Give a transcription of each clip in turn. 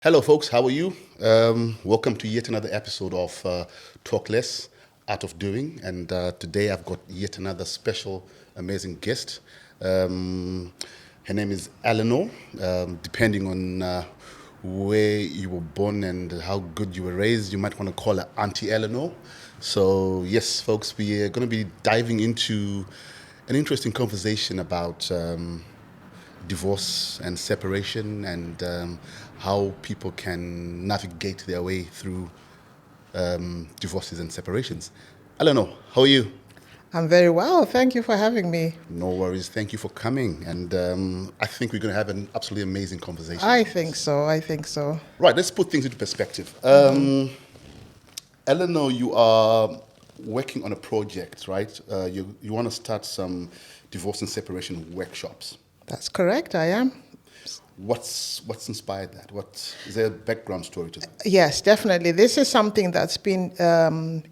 Hello, folks. How are you? Welcome to yet another episode of Talk Less, Art of Doing. And today I've got yet another special, amazing guest. Her name is Eleanor. Depending on where you were born and how good you were raised, you might want to call her Auntie Eleanor. So, yes, folks, we are going to be diving into an interesting conversation about divorce and separation and how people can navigate their way through divorces and separations. Eleanor, how are you? I'm very well. Thank you for having me. No worries. Thank you for coming. And I think we're going to have an absolutely amazing conversation. I think so. I think so. Right, let's put things into perspective. Eleanor, you are working on a project, right? You want to start some divorce and separation workshops. That's correct. I am. What's inspired that? What is there a background story to that? Yes, definitely. This is something that's been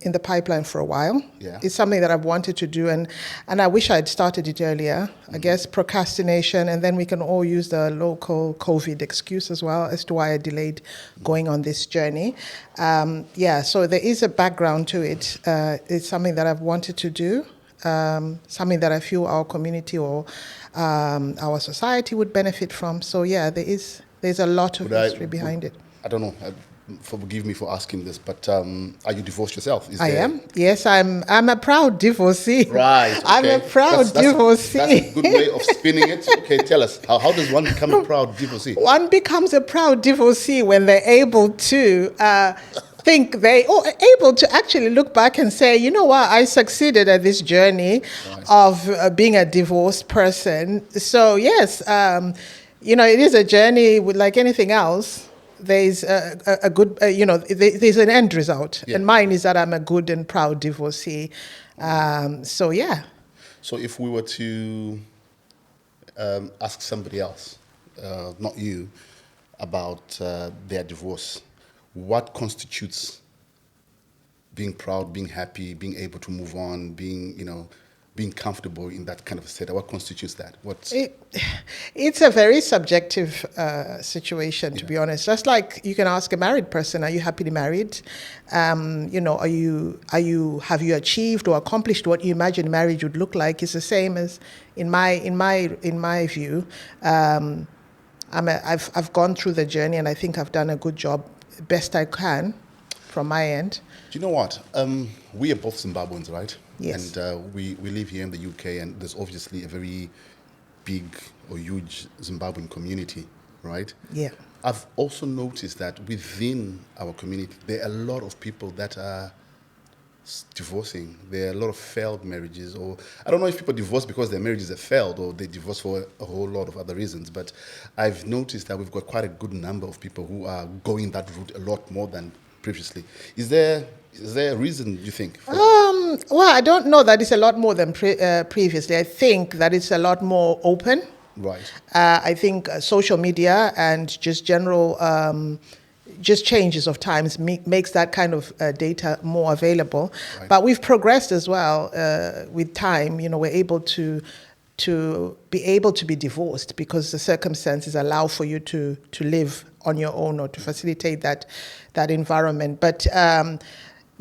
in the pipeline for a while. Yeah. It's something that I've wanted to do, and I wish I'd started it earlier. I guess procrastination, and then we can all use the local COVID excuse as well as to why I delayed going on this journey. So there is a background to it. It's something that I've wanted to do. Something that I feel our community or our society would benefit from. So yeah, there's a lot of history behind it. I don't know. Forgive me for asking this, but are you divorced yourself? I am. Yes, I'm a proud divorcee. Right. Okay. I'm a proud divorcee. That's a good way of spinning it. Okay, tell us how does one become a proud divorcee? One becomes a proud divorcee when they're able to. Able to actually look back and say, you know what, I succeeded at this journey of being a divorced person. So yes, it is a journey with like anything else. There's a good, there's an end result. Yeah. And mine is that I'm a good and proud divorcee. So if we were to ask somebody else, not you, about their divorce, what constitutes being proud, being happy, being able to move on, being comfortable in that kind of a state? What constitutes that? It's a very subjective situation, to be honest. Just like you can ask a married person, are you happily married? Have you achieved or accomplished what you imagine marriage would look like? It's the same as in my view. I've gone through the journey, and I think I've done a good job, best I can, from my end. Do you know what? We are both Zimbabweans, right? Yes. And we live here in the UK, and there's obviously a very big or huge Zimbabwean community, right? Yeah. I've also noticed that within our community, there are a lot of people that are divorcing. There are a lot of failed marriages, or I don't know if people divorce because their marriages have failed or they divorce for a whole lot of other reasons, but I've noticed that we've got quite a good number of people who are going that route a lot more than previously. Is there a reason, you think? Well, I don't know that it's a lot more than previously. I think that it's a lot more open. Right. I think social media and just general just changes of times makes that kind of data more available. Right. But we've progressed as well with time. We're able to be divorced because the circumstances allow for you to live on your own or to facilitate that environment. But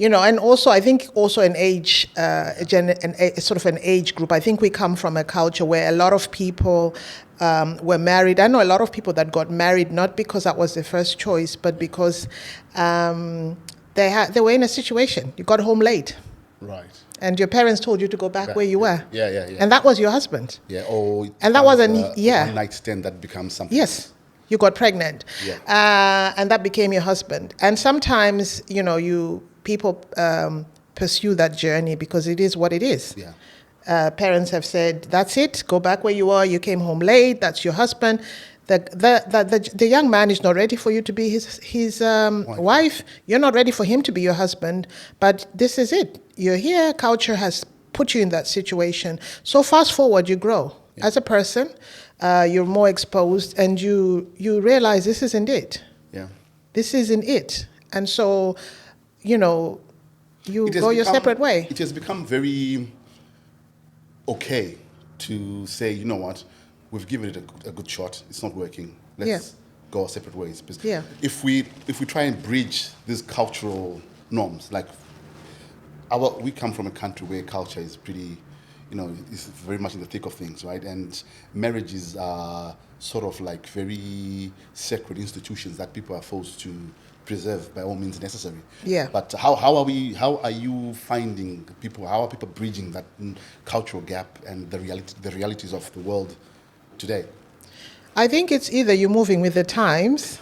and also I think also an age, sort of an age group. I think we come from a culture where a lot of people were married. I know a lot of people that got married not because that was their first choice, but because they were in a situation. You got home late. Right. And your parents told you to go back where you were. Yeah. And that was your husband. Yeah. And that was a one night stand that becomes something. Yes. You got pregnant. Yeah. And that became your husband. And sometimes, people pursue that journey because it is what it is. Yeah. Parents have said, that's it, go back where you are, you came home late, that's your husband. The young man is not ready for you to be his wife. You're not ready for him to be your husband, but this is it. You're here, culture has put you in that situation. So fast forward, you grow. Yeah. As a person, you're more exposed, and you realize this isn't it. Yeah. This isn't it. And so, you go your separate way. It has become very okay to say, you know what, we've given it a good shot. It's not working. Let's go our separate ways. Because Yeah. if we try and bridge these cultural norms, like we come from a country where culture is pretty, is very much in the thick of things, right? And marriages are sort of like very sacred institutions that people are forced to preserve by all means necessary. Yeah. But how are you finding people? How are people bridging that cultural gap and the realities of the world today? I think it's either you're moving with the times,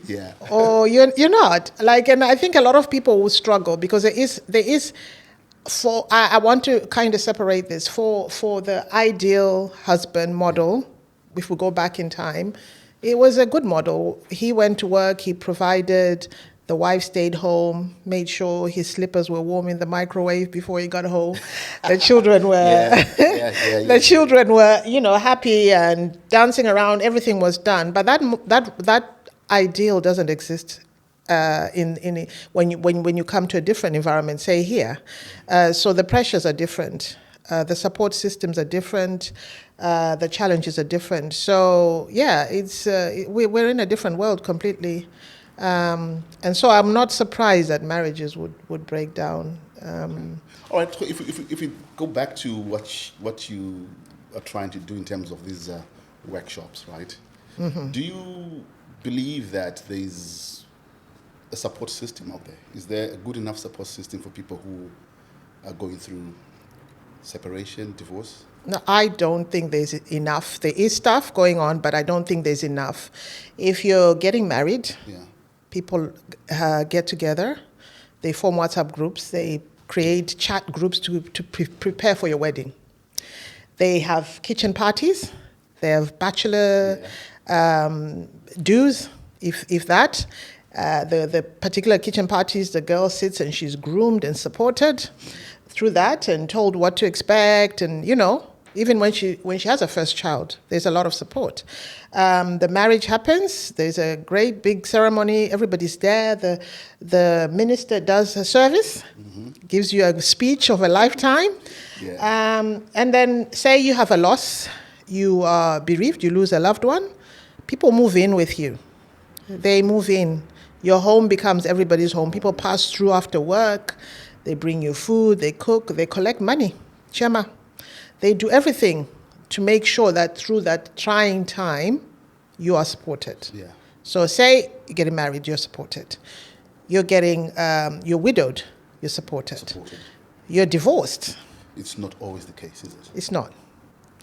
Yeah. or you're not. Like, and I think a lot of people will struggle because there is for I want to kind of separate this for the ideal husband model. If we go back in time, it was a good model. He went to work, he provided, the wife stayed home, made sure his slippers were warm in the microwave before he got home. The children were the children were, happy and dancing around, everything was done. But that ideal doesn't exist when you come to a different environment, say here. So the pressures are different. The support systems are different. The challenges are different. So yeah, we're in a different world completely. And so I'm not surprised that marriages would break down. All right. So if we go back to what you are trying to do in terms of these workshops, right? Mm-hmm. Do you believe that there is a support system out there? Is there a good enough support system for people who are going through separation, divorce? No, I don't think there's enough. There is stuff going on, but I don't think there's enough. If you're getting married, people get together, they form WhatsApp groups, they create chat groups to prepare for your wedding. They have kitchen parties, they have bachelor dues, if that. The particular kitchen parties, the girl sits and she's groomed and supported through that and told what to expect, and even when she has her first child, there's a lot of support. The marriage happens, there's a great big ceremony, everybody's there, the minister does a service, gives you a speech of a lifetime, and then say you have a loss, you are bereaved, you lose a loved one, people move in with you. They move in. Your home becomes everybody's home. People pass through after work, they bring you food, they cook, they collect money. Chema. They do everything to make sure that through that trying time, you are supported. Yeah. So say you're getting married, you're supported. You're widowed, you're supported. You're divorced. It's not always the case, is it? It's not.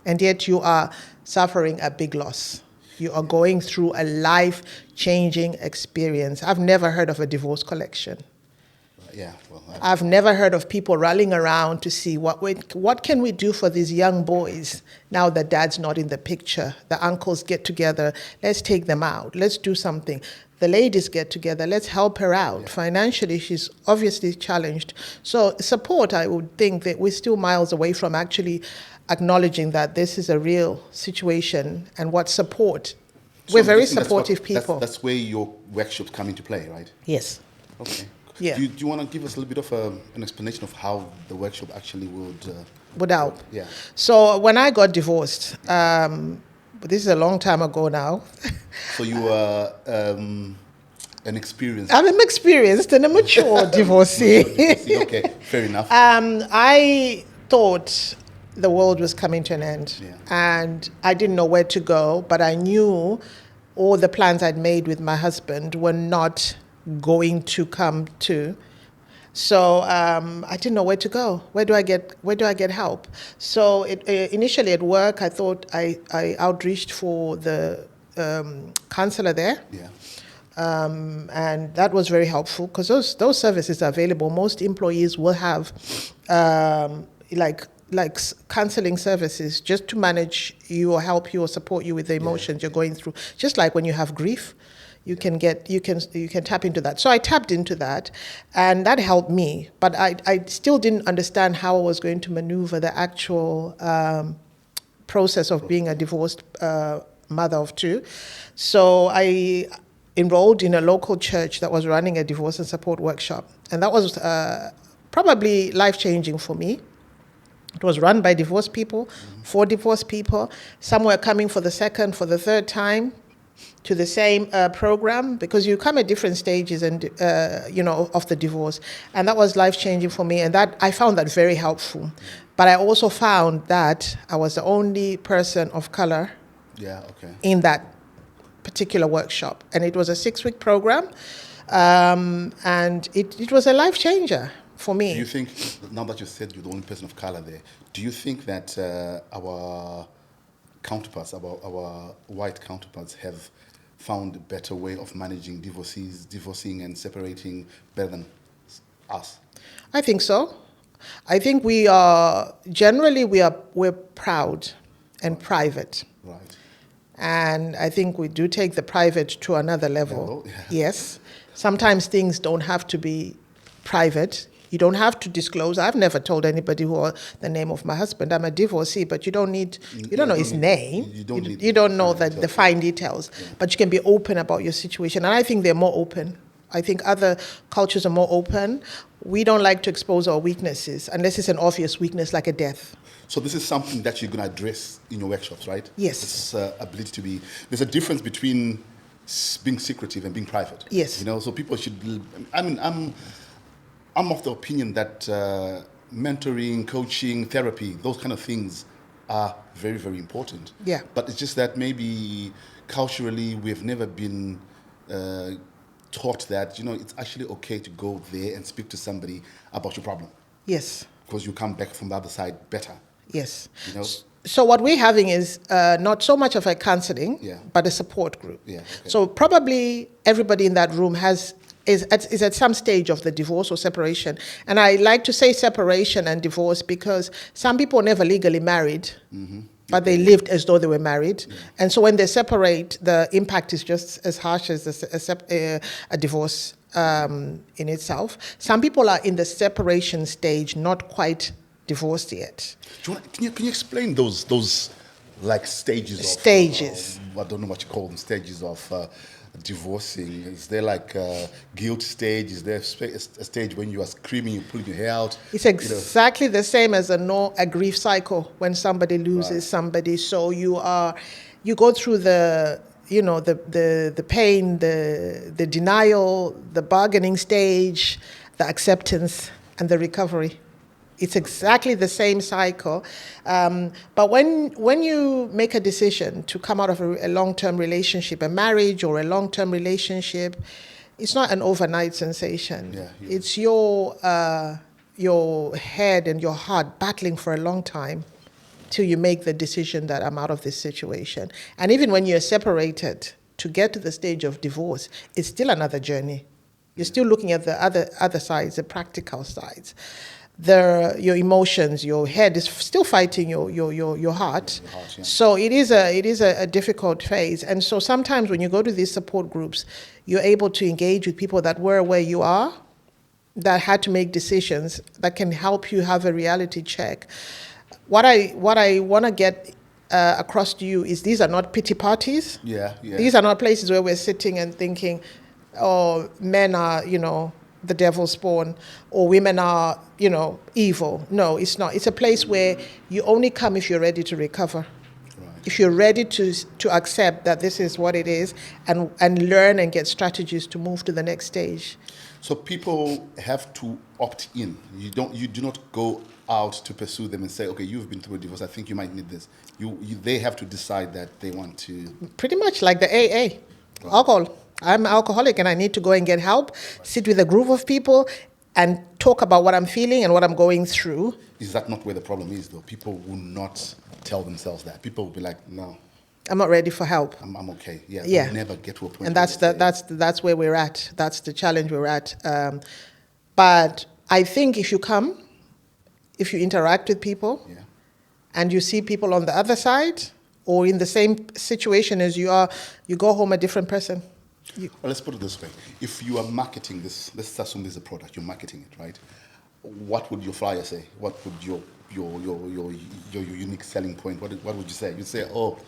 And yet you are suffering a big loss. You are going through a life-changing experience. I've never heard of a divorce collection. I've never heard of people rallying around to see what can we do for these young boys now that dad's not in the picture. The uncles get together, let's take them out, let's do something. The ladies get together, let's help her out. Yeah. Financially, she's obviously challenged. So support, I would think that we're still miles away from actually acknowledging that this is a real situation and what support. So we're very supportive people. That's where your workshops come into play, right? Yes. Okay. Yeah. Do you want to give us a little bit of an explanation of how the workshop actually would help? Yeah. So when I got divorced, this is a long time ago now. So you were an experienced... I'm an experienced and a mature divorcee. Okay, fair enough. I thought the world was coming to an end. Yeah. And I didn't know where to go, but I knew all the plans I'd made with my husband were not going to come to. So I didn't know where to go. Where do I get help? So initially at work, I thought I outreached for the counselor there. Yeah. And that was very helpful because those services are available. Most employees will have like counseling services just to manage you or help you or support you with the emotions you're going through. Just like when you have grief, you can tap into that. So I tapped into that, and that helped me. But I still didn't understand how I was going to maneuver the actual process of being a divorced mother of two. So I enrolled in a local church that was running a divorce and support workshop, and that was probably life-changing for me. It was run by divorced people, for divorced people. Some were coming for the second, for the third time. to the same program, because you come at different stages and of the divorce, and that was life-changing for me, and that I found that very helpful. But I also found that I was the only person of color in that particular workshop, and it was a 6-week program, and it was a life changer for me. Do you think, now that you said you're the only person of color there, do you think that our counterparts, our white counterparts, have found a better way of managing divorcing and separating better than us? I think so. I think we're proud and private. Right. And I think we do take the private to another level. Yeah. Yes. Sometimes things don't have to be private. You don't have to disclose. I've never told anybody the name of my husband. I'm a divorcee, but you don't know his name. You don't know the fine details. Yeah. But you can be open about your situation. And I think they're more open. I think other cultures are more open. We don't like to expose our weaknesses unless it's an obvious weakness like a death. So this is something that you're going to address in your workshops, right? Yes. This ability to be... There's a difference between being secretive and being private. Yes. So people should... I'm of the opinion that mentoring, coaching, therapy, those kind of things are very, very important. Yeah. But it's just that maybe culturally we've never been taught that, it's actually okay to go there and speak to somebody about your problem. Yes. Because you come back from the other side better. Yes. So what we're having is not so much of a counseling, but a support group. Yeah. Okay. So probably everybody in that room is at some stage of the divorce or separation. And I like to say separation and divorce because some people never legally married, but they lived as though they were married. Yeah. And so when they separate, the impact is just as harsh as a divorce in itself. Some people are in the separation stage, not quite divorced yet. Can you explain those like stages? Stages. I don't know what you call them. Stages of divorcing. Is there like a guilt stage? Is there a stage when you are screaming, you're pulling your hair out? It's exactly the same as a grief cycle when somebody loses somebody. So you go through the pain, the denial, the bargaining stage, the acceptance, and the recovery. It's exactly the same cycle. But when you make a decision to come out of a long-term relationship, a marriage or a long-term relationship, it's not an overnight sensation. Yeah. It's your head and your heart battling for a long time till you make the decision that I'm out of this situation. And even when you're separated, to get to the stage of divorce, it's still another journey. You're still looking at the other sides, the practical sides. Your emotions, your head is still fighting your heart. Yeah. So it is a difficult phase. And so sometimes when you go to these support groups, you're able to engage with people that were where you are, that had to make decisions, that can help you have a reality check. What I want to get across to you is these are not pity parties. Yeah. These are not places where we're sitting and thinking, oh, men are, the devil's spawn, or women are, evil. No, it's not. It's a place where you only come if you're ready to recover. Right. If you're ready to accept that this is what it is and learn and get strategies to move to the next stage. So people have to opt in. You do not go out to pursue them and say, okay, you've been through a divorce, I think you might need this. They have to decide that they want to. Pretty much like the AA, right. Alcohol. I'm an alcoholic and I need to go and get help, sit with a group of people and talk about what I'm feeling and what I'm going through. Is that not where the problem is, though? People will not tell themselves that. People will be like, no. I'm not ready for help. I'm okay. Yeah. They'll never get to a point. And that's where we're at. That's the challenge we're at. But I think if you interact with people, and you see people on the other side or in the same situation as you are, you go home a different person. Well, let's put it this way. If you are marketing this, let's assume this is a product, you're marketing it, right? What would your flyer say? What would your unique selling point, what would you say? You'd say, oh,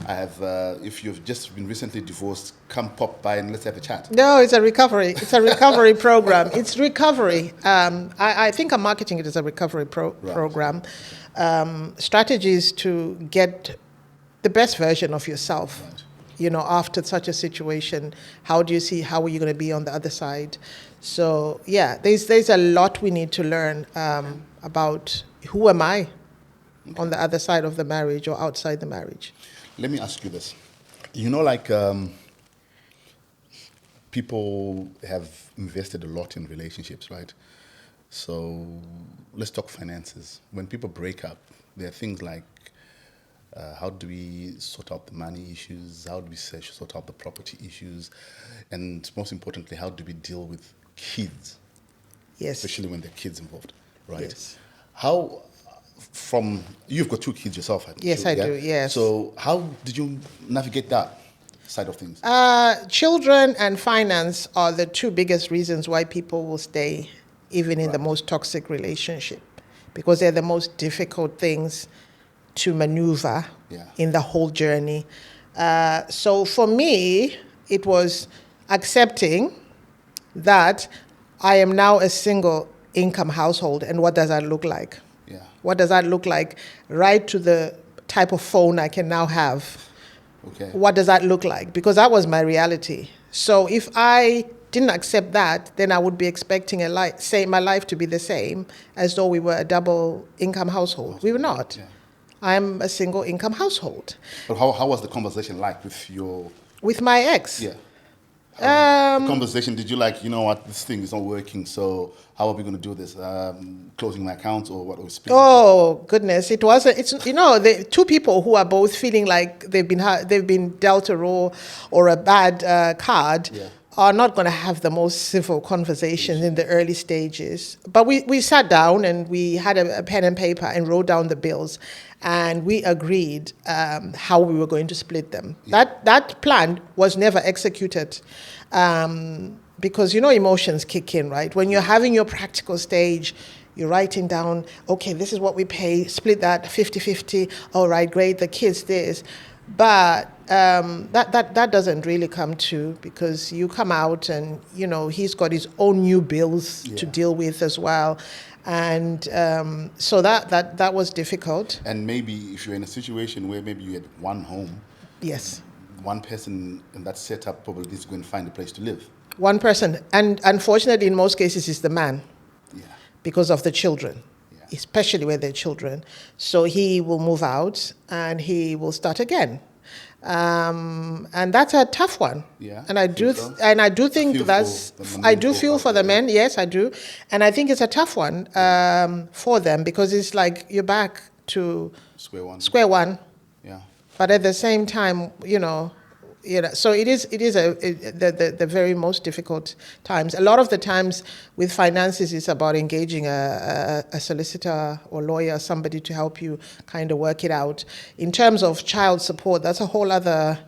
I have, if you've just been recently divorced, come pop by and let's have a chat. No, it's a recovery. It's a recovery program. It's recovery. I think I'm marketing it as a recovery program. Strategies to get the best version of yourself. Right. after such a situation, how are you going to be on the other side? So yeah, there's a lot we need to learn about who am I on the other side of the marriage or outside the marriage. Let me ask you this. People have invested a lot in relationships, right? So let's talk finances. When people break up, there are things like how do we sort out the money issues? How do we sort out the property issues? And most importantly, how do we deal with kids? Yes. Especially when there are kids involved, right? Yes. You've got 2 kids yourself, haven't you? Yes, I do, yes. So how did you navigate that side of things? Children and finance are the 2 biggest reasons why people will stay even in the most toxic relationship, because they're the most difficult things to maneuver in the whole journey. So for me, it was accepting that I am now a single income household, and what does that look like? Yeah. What does that look like? Right to the type of phone I can now have. Okay. What does that look like? Because that was my reality. So if I didn't accept that, then I would be expecting my life to be the same as though we were a double income household. We were not. Yeah. I'm a single income household. But how was the conversation like with my ex? Yeah. The conversation, did you this thing is not working, so how are we going to do this? Closing my accounts or what? Oh goodness, the 2 people who are both feeling like they've been dealt a raw or a bad card are not going to have the most civil conversations in the early stages. But we sat down and we had a pen and paper and wrote down the bills, and we agreed how we were going to split them. Yeah. That plan was never executed because emotions kick in, right? When you're having your practical stage, you're writing down, okay, this is what we pay, split that 50-50, all right, great, the kids this. But that doesn't really come to, because you come out and he's got his own new bills to deal with as well, and so that was difficult. And maybe if you're in a situation where maybe you had one home, yes, one person in that setup probably needs to go and find a place to live. One person, and unfortunately in most cases it's the man, because of the children. Especially where they're children. So he will move out and he will start again. And that's a tough one. Yeah. And I do feel for the men. Yes, I do. And I think it's a tough one for them, because it's like you're back to square one. Yeah. But at the same time, so it is the very most difficult times. A lot of the times with finances, it's about engaging a solicitor or lawyer, somebody to help you kind of work it out. In terms of child support, that's a whole other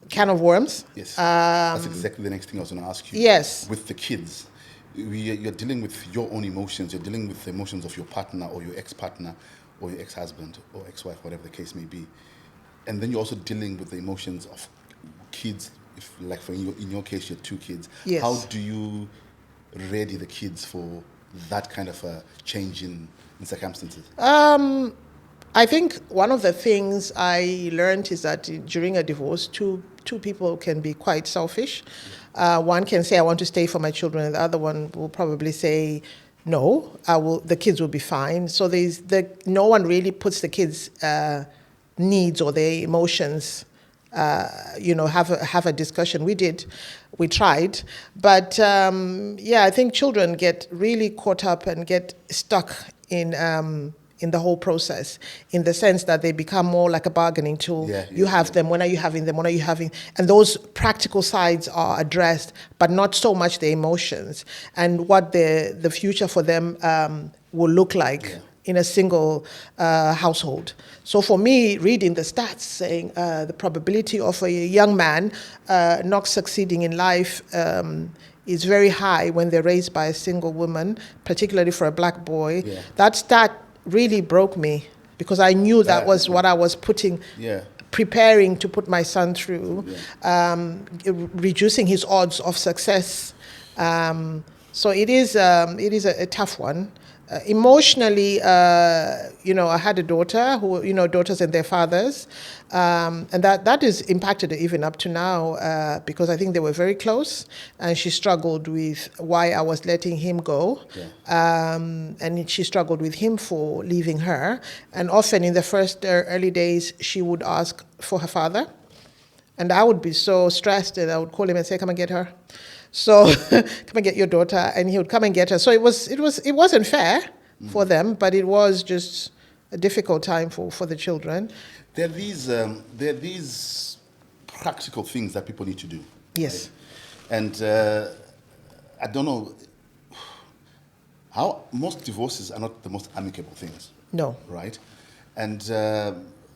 can of worms. Yes, that's exactly the next thing I was going to ask you. Yes. With the kids, you're dealing with your own emotions. You're dealing with the emotions of your partner or your ex-partner or your ex-husband or ex-wife, whatever the case may be. And then you're also dealing with the emotions of kids, in your case, you have 2 kids. Yes. How do you ready the kids for that kind of a change in circumstances? I think one of the things I learned is that during a divorce, two people can be quite selfish. One can say, I want to stay for my children, and the other one will probably say, no, the kids will be fine. So no one really puts the kids' needs or their emotions have a discussion. We tried, but I think children get really caught up and get stuck in the whole process, in the sense that they become more like a bargaining tool. You have them, when are you having them, when are you having, and those practical sides are addressed, but not so much the emotions and what the future for them will look like in a single household. So for me, reading the stats saying the probability of a young man not succeeding in life is very high when they're raised by a single woman, particularly for a black boy. That stat really broke me, because I knew that was what I was preparing to put my son through, reducing his odds of success. So it is a tough one. Emotionally, I had a daughter who, daughters and their fathers, and that is impacted her even up to now, because I think they were very close, and she struggled with why I was letting him go, and she struggled with him for leaving her, and often in the first early days, she would ask for her father, and I would be so stressed, and I would call him and say, "Come and get her." So come and get your daughter, and he would come and get her. So it wasn't fair for them, but it was just a difficult time for the children. There are these practical things that people need to do. Yes. Right? And I don't know how most divorces are not the most amicable things. No. Right? And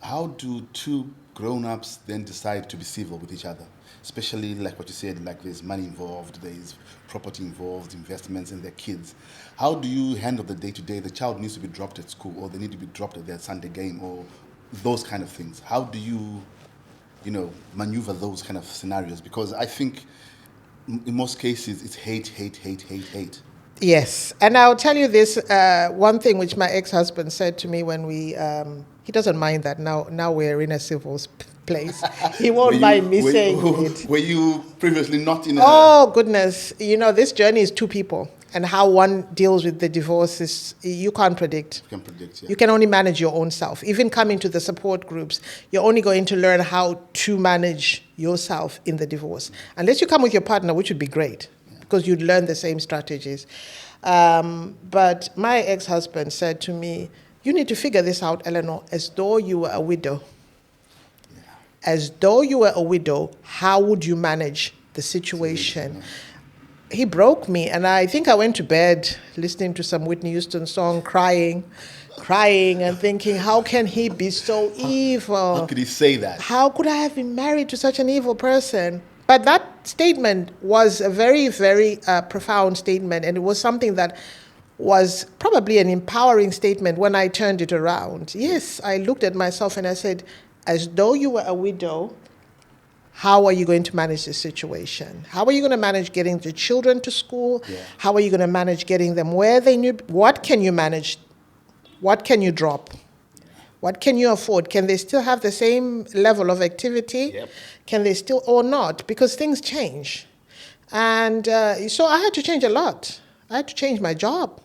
how do two grown-ups then decide to be civil with each other? Especially like what you said, like there's money involved, there's property involved, investments in their kids. How do you handle the day-to-day? The child needs to be dropped at school, or they need to be dropped at their Sunday game, or those kind of things. How do you, maneuver those kind of scenarios? Because I think in most cases it's hate. Yes, and I'll tell you this, one thing which my ex-husband said to me when he doesn't mind that now we're in a civil place. He won't mind me saying it. Were you previously not in a... Oh, goodness. This journey is two people, and how one deals with the divorce is, you can't predict. You can predict, yeah. You can only manage your own self. Even coming to the support groups, you're only going to learn how to manage yourself in the divorce. Unless you come with your partner, which would be great, because you'd learn the same strategies. But my ex-husband said to me, "You need to figure this out, Eleanor, as though you were a widow. As though you were a widow, how would you manage the situation?" He broke me, and I think I went to bed listening to some Whitney Houston song, crying and thinking, how can he be so evil? How could he say that? How could I have been married to such an evil person? But that statement was a very, very profound statement, and it was something that was probably an empowering statement when I turned it around. Yes, I looked at myself and I said, as though you were a widow, how are you going to manage this situation? How are you going to manage getting the children to school? Yeah. How are you going to manage getting them where they need? What can you manage? What can you drop? What can you afford? Can they still have the same level of activity? Yep. Can they still, or not? Because things change. And so I had to change a lot. I had to change my job.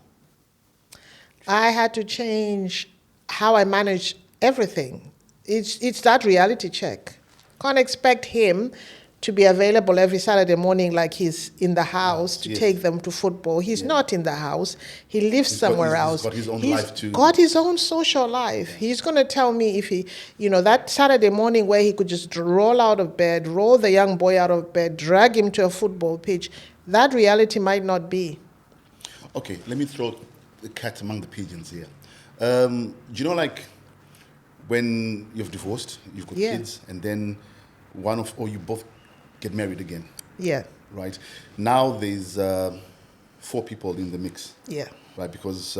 I had to change how I manage everything. It's that reality check. Can't expect him to be available every Saturday morning like he's in the house to take them to football. He's not in the house. He lives somewhere else. He's got his own life too. Got his own social life. He's going to tell me if he, that Saturday morning where he could just roll out of bed, roll the young boy out of bed, drag him to a football pitch, that reality might not be. Okay, let me throw the cat among the pigeons here. Do you know, like, when you've divorced, you've got kids, and then or you both get married again. Yeah. Right? Now there's 4 people in the mix. Yeah. Right? Because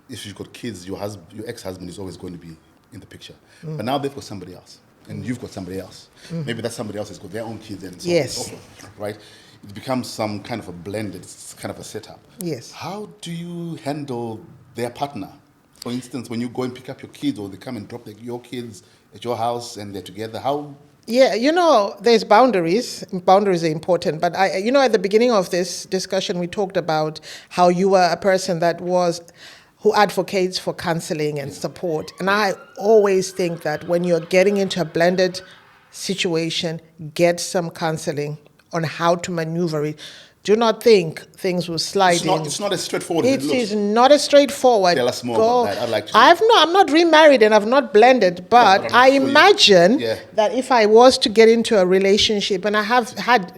if you've got kids, your ex-husband is always going to be in the picture. But now they've got somebody else, and you've got somebody else. Maybe that somebody else has got their own kids and so on and so forth. Right? It becomes some kind of a blend. It's kind of a setup. Yes. How do you handle their partner? For instance, when you go and pick up your kids, or they come and drop your kids at your house and they're together, how? Yeah, there's boundaries. Boundaries are important. But at the beginning of this discussion, we talked about how you were a person who advocates for counseling and support. And I always think that when you're getting into a blended situation, get some counseling on how to maneuver it. Do not think things will slide in. It's not as straightforward as it looks. It is not as straightforward. Tell us more about that. I'd like to. I'm not remarried and I've not blended, but I imagine that if I was to get into a relationship, and I have had,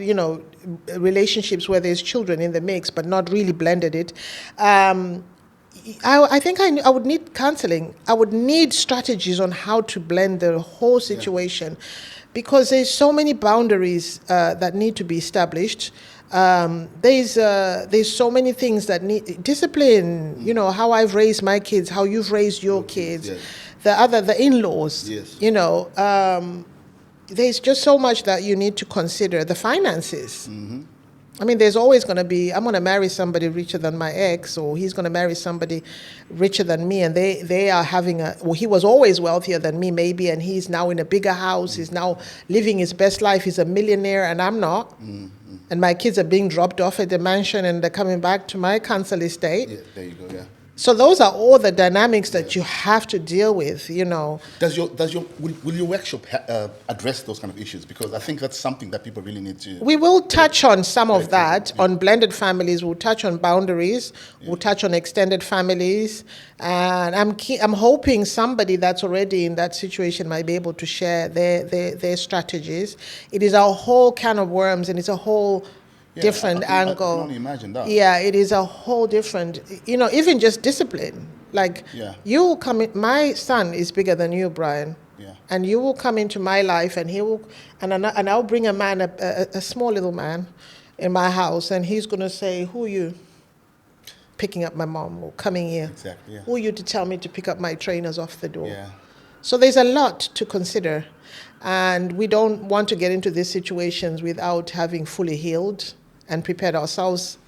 relationships where there's children in the mix, but not really blended it, I think I would need counseling. I would need strategies on how to blend the whole situation, because there's so many boundaries that need to be established. There's so many things that need discipline. How I've raised my kids, how you've raised your kids, the in-laws. Yes. There's just so much that you need to consider. The finances. I mean, there's always going to be, I'm going to marry somebody richer than my ex, or he's going to marry somebody richer than me, and they are having well, he was always wealthier than me, maybe, and he's now in a bigger house, he's now living his best life, he's a millionaire, and I'm not. And my kids are being dropped off at the mansion, and they're coming back to my council estate. Yeah, there you go, yeah. So those are all the dynamics that you have to deal with, you know. Will your workshop address those kind of issues? Because I think that's something that people really need to. We will touch on some of that, on blended families. We'll touch on boundaries. We'll touch on extended families. And I'm hoping somebody that's already in that situation might be able to share their strategies. It is a whole can of worms, and it's a whole different angle. I can only imagine that. Yeah, it is a whole different, you know, even just discipline. Like, you come in, my son is bigger than you, Brian. Yeah. And you will come into my life, and he will, and I'll bring a man, a small little man in my house, and he's going to say, who are you picking up my mom or coming here? Exactly, yeah. Who are you to tell me to pick up my trainers off the door? Yeah. So there's a lot to consider. And we don't want to get into these situations without having fully healed and prepared ourselves.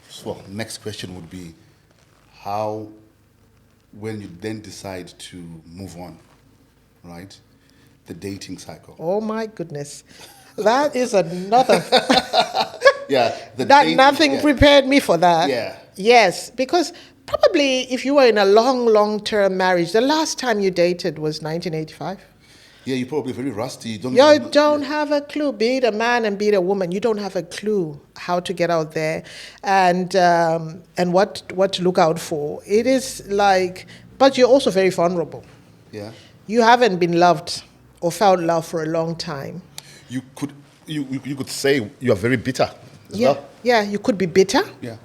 So next question would be, how, when you then decide to move on, right? The dating cycle. Oh my goodness. That is another. Yeah. Nothing prepared me for that. Yeah. Yes, because probably if you were in a long-term marriage, the last time you dated was 1985. Yeah, you're probably very rusty. You don't have a clue. Be it a man and be it a woman, you don't have a clue how to get out there, and what to look out for. It is like, but you're also very vulnerable. Yeah. You haven't been loved or felt love for a long time. You could say you are very bitter as well. Yeah, you could be bitter. Yeah.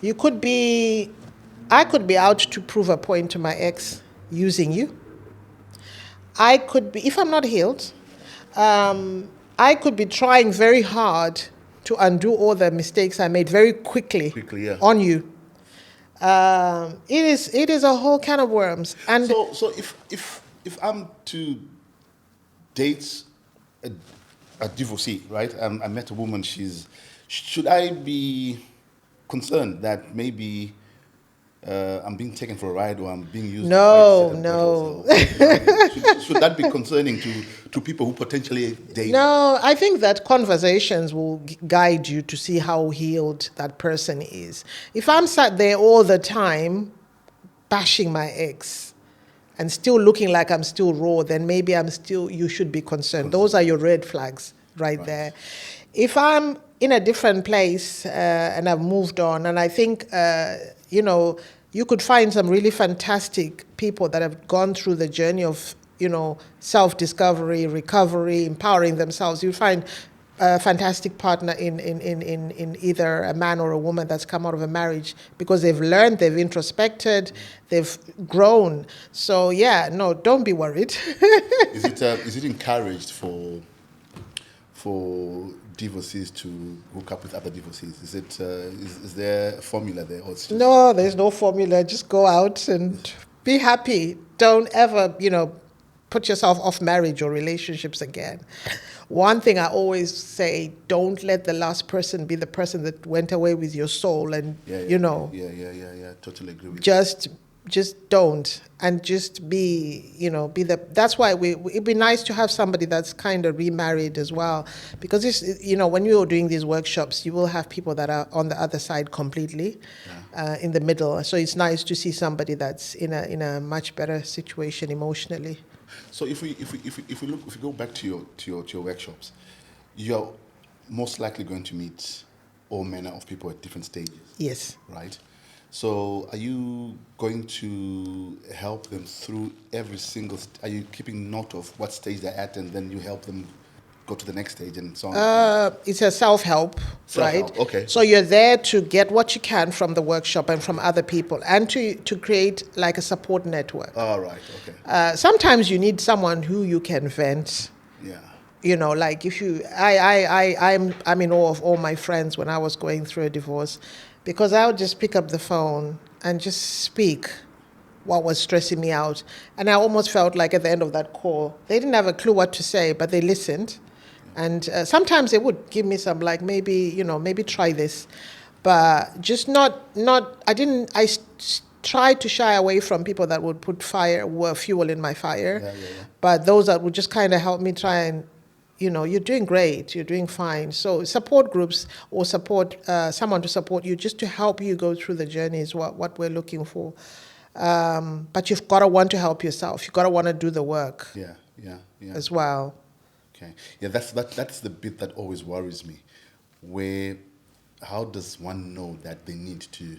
You could be. I could be out to prove a point to my ex using you. I could be, if I'm not healed, I could be trying very hard to undo all the mistakes I made very quickly on you. It is a whole can of worms. And so if I'm to date a divorcee, right? I met a woman. Should I be concerned that maybe I'm being taken for a ride, or I'm being used? No. Should that be concerning to people who potentially date? No, I think that conversations will guide you to see how healed that person is. If I'm sat there all the time bashing my ex and still looking like I'm still raw, then maybe you should be concerned. Those are your red flags right there. If I'm in a different place and I've moved on, and I think, you could find some really fantastic people that have gone through the journey of, self-discovery, recovery, empowering themselves. You find a fantastic partner in either a man or a woman that's come out of a marriage because they've learned, they've introspected, they've grown. So don't be worried. Is it encouraged for divorcees to hook up with other divorcees? Is there a formula there? Or No, there's no formula. Just go out and be happy. Don't ever, put yourself off marriage or relationships again. One thing I always say, don't let the last person be the person that went away with your soul, and Yeah, totally agree with you. Just don't, and just be that's why it'd be nice to have somebody that's kind of remarried as well, because when you're doing these workshops, you will have people that are on the other side completely, in the middle. So it's nice to see somebody that's in a much better situation emotionally. So if we go back to your workshops, you're most likely going to meet all manner of people at different stages. Yes. Right. So are you going to help them through every single? Are you keeping note of what stage they're at, and then you help them go to the next stage and so on? It's a self-help, right? Okay. So you're there to get what you can from the workshop and from other people, and to create like a support network. All right. Okay. Sometimes you need someone who you can vent. Yeah. Like if I'm in awe of all my friends when I was going through a divorce, because I would just pick up the phone and just speak what was stressing me out. And I almost felt like at the end of that call, they didn't have a clue what to say, but they listened. And sometimes they would give me some, like, maybe try this. But just I tried to shy away from people that would put fuel in my fire. Yeah. But those that would just kind of help me try and, you're doing great, you're doing fine. So support groups or someone to support you just to help you go through the journey is what we're looking for. But you've got to want to help yourself. You've got to want to do the work. Yeah. As well. Okay. Yeah, that's the bit that always worries me. How does one know that they need to,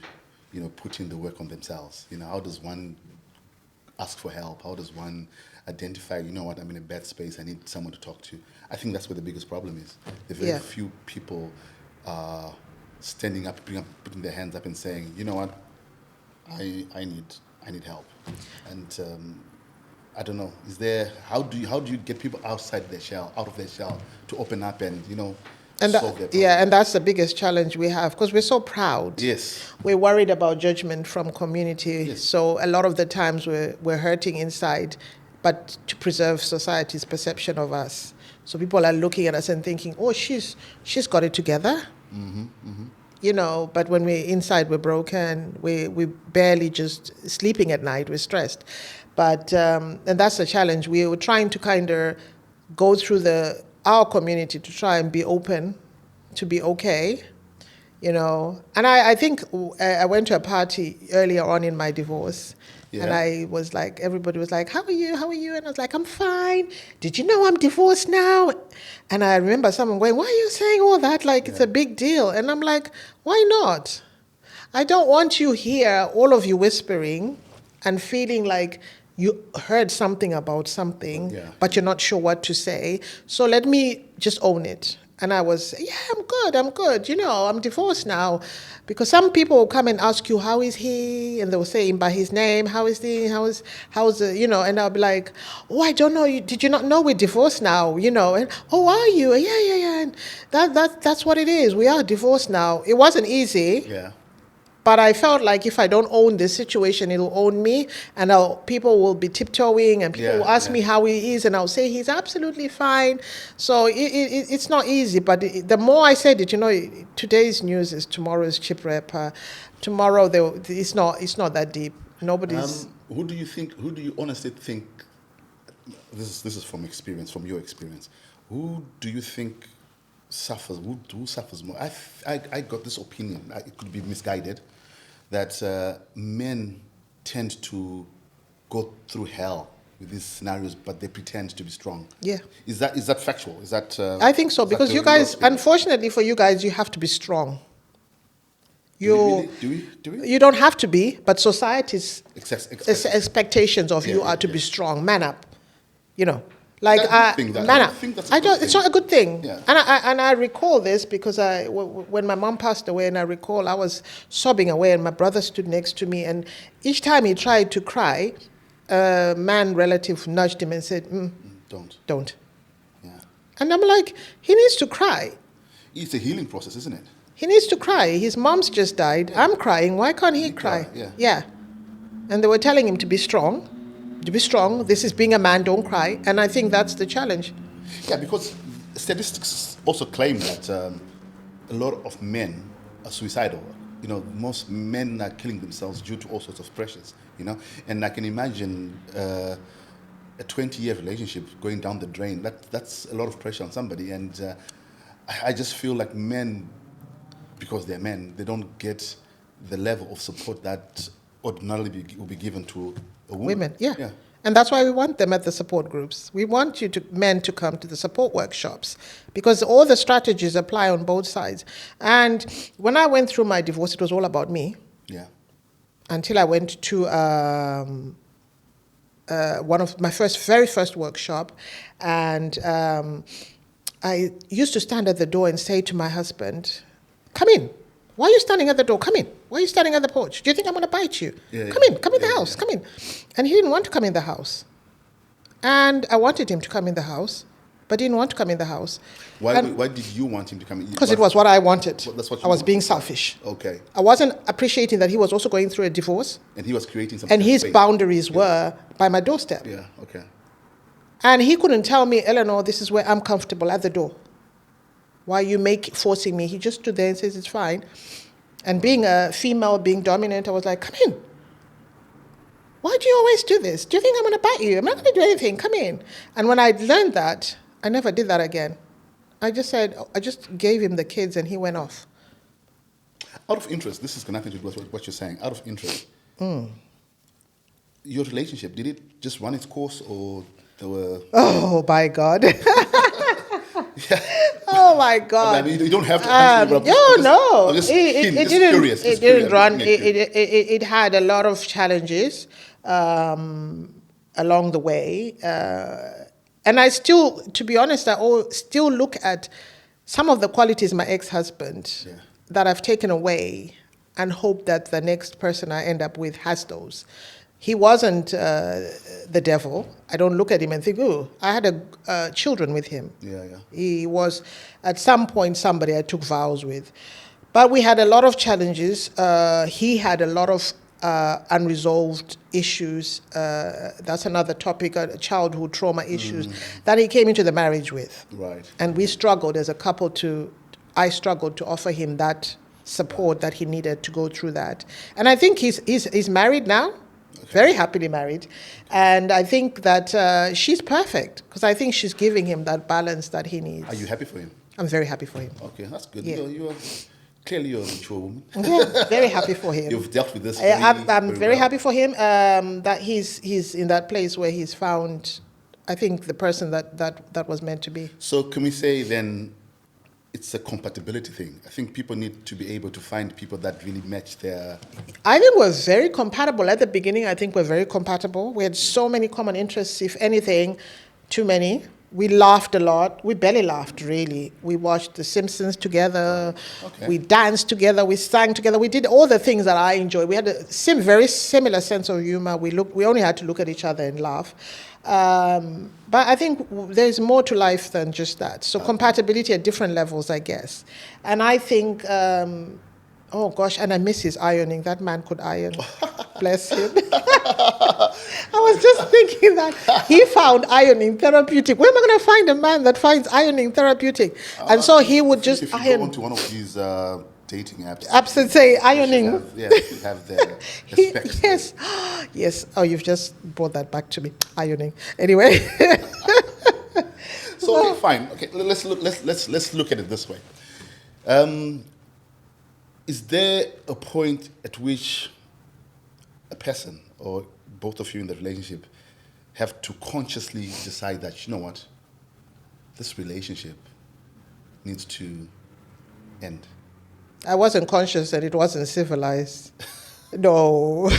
put in the work on themselves? How does one ask for help? How does one identify, what, I'm in a bad space, I need someone to talk to? I think that's where the biggest problem is. The very few people standing up, putting their hands up and saying, you know what, I need help. And I don't know, how do you get people out of their shell, to open up and, solve their problem? Yeah, and that's the biggest challenge we have, because we're so proud. Yes. We're worried about judgment from community. Yes. So a lot of the times we're hurting inside, but to preserve society's perception of us. So people are looking at us and thinking, oh, she's got it together. But when we're inside, we're broken. We barely just sleeping at night. We're stressed. But and that's the challenge. We were trying to kind of go through our community to try and be open, to be okay, And I think I went to a party earlier on in my divorce, and I was like, everybody was like, how are you? And I was like, I'm fine. Did you know I'm divorced now? And I remember someone going, why are you saying all that? Like, it's a big deal. And I'm like, why not? I don't want you here, all of you whispering and feeling like you heard something about something, but you're not sure what to say. So let me just own it. And I was, I'm good. I'm divorced now. Because some people will come and ask you, how is he? And they'll say him by his name. How is he? How's and I'll be like, oh, I don't know. Did you not know we're divorced now? And, oh, are you? Yeah. And that's what it is. We are divorced now. It wasn't easy. Yeah. But I felt like if I don't own this situation, it'll own me, and people will be tiptoeing, and people will ask me how he is, and I'll say he's absolutely fine. So it's not easy, but the more I said it, today's news is tomorrow's chipwrap. Tomorrow it's not that deep. Nobody's. Who do you honestly think? This is from your experience. Who do you think suffers? Who suffers more? I got this opinion. It could be misguided. That men tend to go through hell with these scenarios, but they pretend to be strong. Yeah. Is that factual? Is that? I think so, because you guys, unfortunately for you guys, you have to be strong. Do we? You don't have to be, but society's expectations of you are to be strong, man up. Like man up. It's not a good thing. Yeah. And I recall this because when my mom passed away, and I recall I was sobbing away, and my brother stood next to me, and each time he tried to cry, a man relative nudged him and said, "Don't." Yeah. And I'm like, he needs to cry. It's a healing process, isn't it? He needs to cry. His mom's just died. Yeah. I'm crying. Why can't he cry? Yeah. And they were telling him to be strong. To be strong. This is being a man, don't cry. And I think that's the challenge. Yeah, because statistics also claim that a lot of men are suicidal. Most men are killing themselves due to all sorts of pressures, And I can imagine a 20-year relationship going down the drain. That's a lot of pressure on somebody. And I just feel like men, because they're men, they don't get the level of support that ordinarily will be given to women, yeah. And that's why we want them at the support groups. We want men to come to the support workshops, because all the strategies apply on both sides. And when I went through my divorce, it was all about me. Yeah. Until I went to one of my very first workshop, and I used to stand at the door and say to my husband, "Come in. Why are you standing at the door? Come in. Why are you standing at the porch? Do you think I'm going to bite you? Come in the house. Come in." And he didn't want to come in the house. And I wanted him to come in the house, but he didn't want to come in the house. Why did you want him to come in? Because it was what I wanted. That's what I was being selfish. Okay. I wasn't appreciating that he was also going through a divorce. And he was creating something. And his boundaries were by my doorstep. Yeah, okay. And he couldn't tell me, "Eleanor, this is where I'm comfortable," at the door. Why are you forcing me? He just stood there and says, it's fine. And being a female, being dominant, I was like, come in. Why do you always do this? Do you think I'm going to bite you? I'm not going to do anything. Come in. And when I learned that, I never did that again. I just gave him the kids and he went off. Out of interest, this is connected to what you're saying. Out of interest, your relationship, did it just run its course, or there were... Oh, by God. Yeah. Oh, my God. I mean, you don't have to answer me, no. I'm just It curious. It didn't run. It had a lot of challenges along the way. And I still, to be honest, still look at some of the qualities of my ex-husband that I've taken away and hope that the next person I end up with has those. He wasn't the devil. I don't look at him and think, oh, I had children with him. He was, at some point, somebody I took vows with. But we had a lot of challenges. He had a lot of unresolved issues. That's another topic, childhood trauma issues that he came into the marriage with. Right. And we struggled as a couple I struggled to offer him that support that he needed to go through that. And I think he's married now. Very happily married. And I think that she's perfect because I think she's giving him that balance that he needs. Are you happy for him? I'm very happy for him. Okay, that's good. Yeah. Clearly you're a mature woman. Yeah, very happy for him. You've dealt with this I'm very well. happy for him that he's in that place where he's found, I think, the person that was meant to be. So can we say then it's a compatibility thing? I think people need to be able to find people that really match their... I think we're very compatible. At the beginning, I think we're very compatible. We had so many common interests, if anything, too many. We laughed a lot. We barely laughed, really. We watched The Simpsons together. Okay. We danced together. We sang together. We did all the things that I enjoy. We had a very similar sense of humor. We only had to look at each other and laugh. But I think there's more to life than just that. So compatibility at different levels, I guess. And I think, oh gosh, and I miss his ironing. That man could iron. Bless him. I was just thinking that he found ironing therapeutic. Where am I going to find a man that finds ironing therapeutic? And so he would just if you iron. go onto one of these dating apps. Apps that say ironing. You have the specs. Yes. Yes. Oh, you've just brought that back to me. Ironing. Anyway. So okay, fine. Okay, let's look at it this way. Is there a point at which a person or both of you in the relationship have to consciously decide that, you know what, this relationship needs to end? I wasn't conscious that it wasn't civilized. No.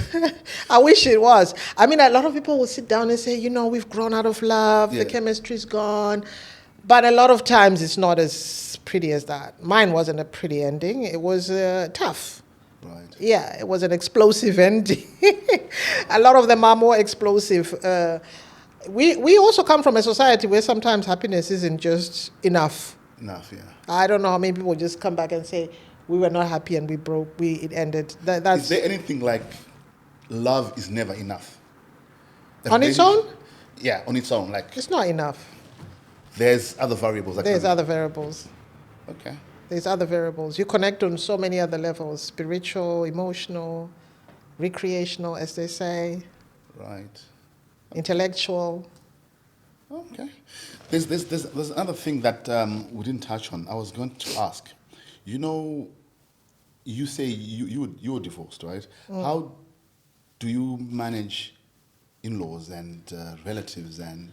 I wish it was. I mean, a lot of people will sit down and say, you know, we've grown out of love, the chemistry's gone. But a lot of times it's not as pretty as that. Mine wasn't a pretty ending. It was tough. Right. Yeah, it was an explosive ending. A lot of them are more explosive. We also come from a society where sometimes happiness isn't just enough. Enough, yeah. I don't know how many people just come back and say, we were not happy and we broke, it ended. That's Is there anything like love is never enough? On its own? Yeah, on its own. Like It's not enough. There's other variables. There's other variables. Okay. There's other variables. You connect on so many other levels: spiritual, emotional, recreational, as they say. Right. Intellectual. Okay. There's another thing that we didn't touch on. I was going to ask. You know, you say you were divorced, right? How do you manage in-laws and relatives and...